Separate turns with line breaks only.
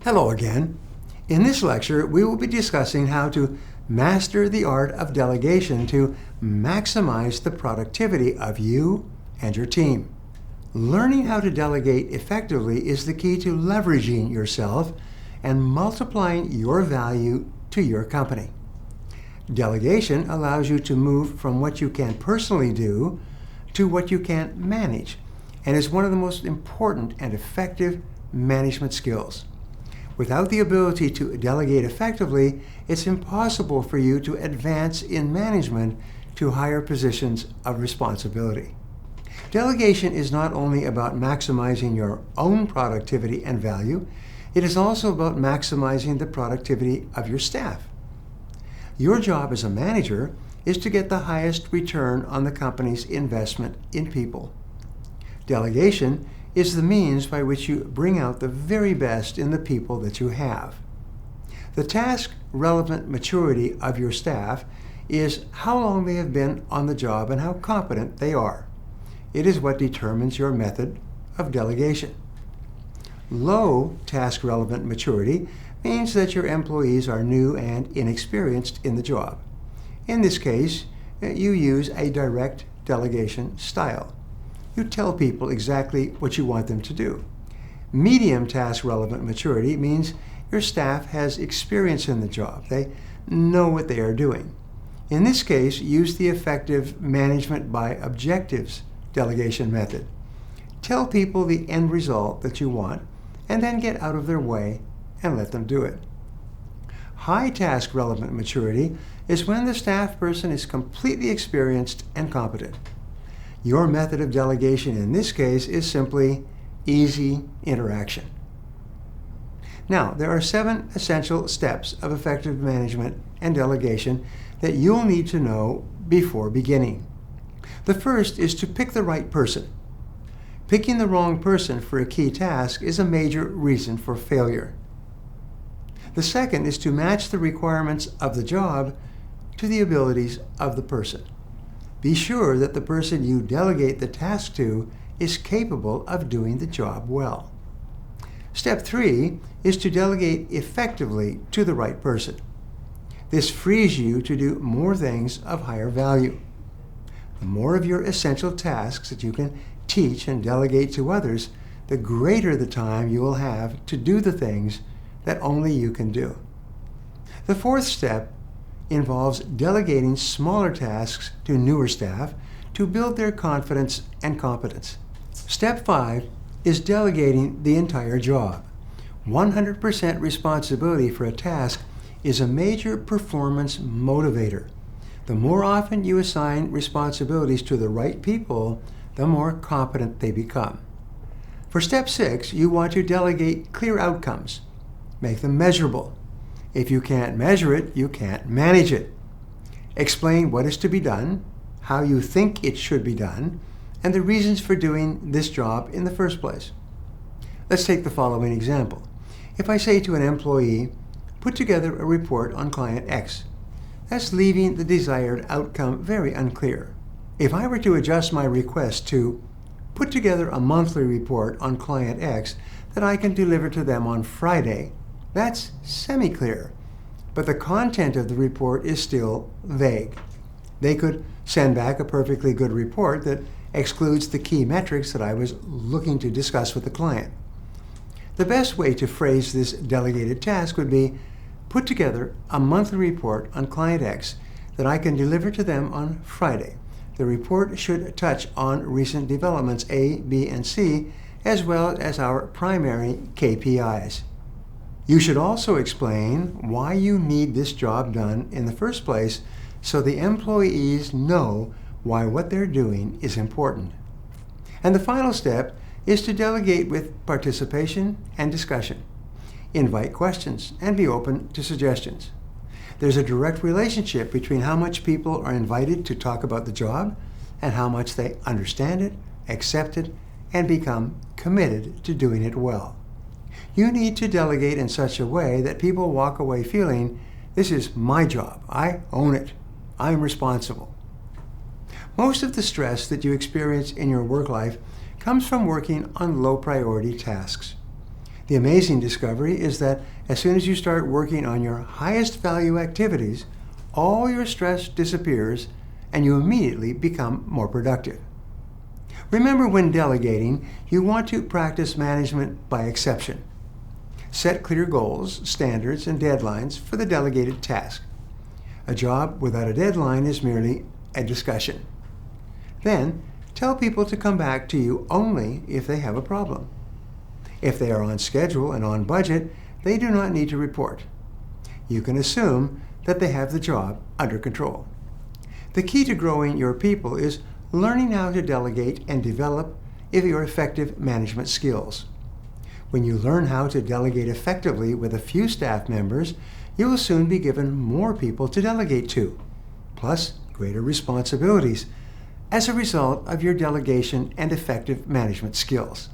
Hello again. In this lecture, we will be discussing how to master the art of delegation to maximize the productivity of you and your team. Learning how to delegate effectively is the key to leveraging yourself and multiplying your value to your company. Delegation allows you to move from what you can personally do to what you can manage, and is one of the most important and effective management skills. Without the ability to delegate effectively, it's impossible for you to advance in management to higher positions of responsibility. Delegation is not only about maximizing your own productivity and value, it is also about maximizing the productivity of your staff. Your job as a manager is to get the highest return on the company's investment in people. Delegation is the means by which you bring out the very best in the people that you have. The task-relevant maturity of your staff is how long they have been on the job and how competent they are. It is what determines your method of delegation. Low task-relevant maturity means that your employees are new and inexperienced in the job. In this case, you use a direct delegation style. You tell people exactly what you want them to do. Medium task-relevant maturity means your staff has experience in the job. They know what they are doing. In this case, use the effective management by objectives delegation method. Tell people the end result that you want, and then get out of their way and let them do it. High task-relevant maturity is when the staff person is completely experienced and competent. Your method of delegation in this case is simply easy interaction. Now, there are 7 essential steps of effective management and delegation that you'll need to know before beginning. The first is to pick the right person. Picking the wrong person for a key task is a major reason for failure. The second is to match the requirements of the job to the abilities of the person. Be sure that the person you delegate the task to is capable of doing the job well. Step 3 is to delegate effectively to the right person. This frees you to do more things of higher value. The more of your essential tasks that you can teach and delegate to others, the greater the time you will have to do the things that only you can do. The fourth step involves delegating smaller tasks to newer staff to build their confidence and competence. Step 5 is delegating the entire job. 100% responsibility for a task is a major performance motivator. The more often you assign responsibilities to the right people, the more competent they become. For step 6, you want to delegate clear outcomes. Make them measurable. If you can't measure it, you can't manage it. Explain what is to be done, how you think it should be done, and the reasons for doing this job in the first place. Let's take the following example. If I say to an employee, put together a report on client X, that's leaving the desired outcome very unclear. If I were to adjust my request to put together a monthly report on client X that I can deliver to them on Friday, that's semi-clear, but the content of the report is still vague. They could send back a perfectly good report that excludes the key metrics that I was looking to discuss with the client. The best way to phrase this delegated task would be, put together a monthly report on client X that I can deliver to them on Friday. The report should touch on recent developments A, B, and C, as well as our primary KPIs. You should also explain why you need this job done in the first place so the employees know why what they're doing is important. And the final step is to delegate with participation and discussion. Invite questions and be open to suggestions. There's a direct relationship between how much people are invited to talk about the job and how much they understand it, accept it, and become committed to doing it well. You need to delegate in such a way that people walk away feeling, this is my job, I own it, I'm responsible. Most of the stress that you experience in your work life comes from working on low priority tasks. The amazing discovery is that as soon as you start working on your highest value activities, all your stress disappears and you immediately become more productive. Remember, when delegating, you want to practice management by exception. Set clear goals, standards, and deadlines for the delegated task. A job without a deadline is merely a discussion. Then, tell people to come back to you only if they have a problem. If they are on schedule and on budget, they do not need to report. You can assume that they have the job under control. The key to growing your people is learning how to delegate and develop your effective management skills. When you learn how to delegate effectively with a few staff members, you will soon be given more people to delegate to, plus greater responsibilities as a result of your delegation and effective management skills.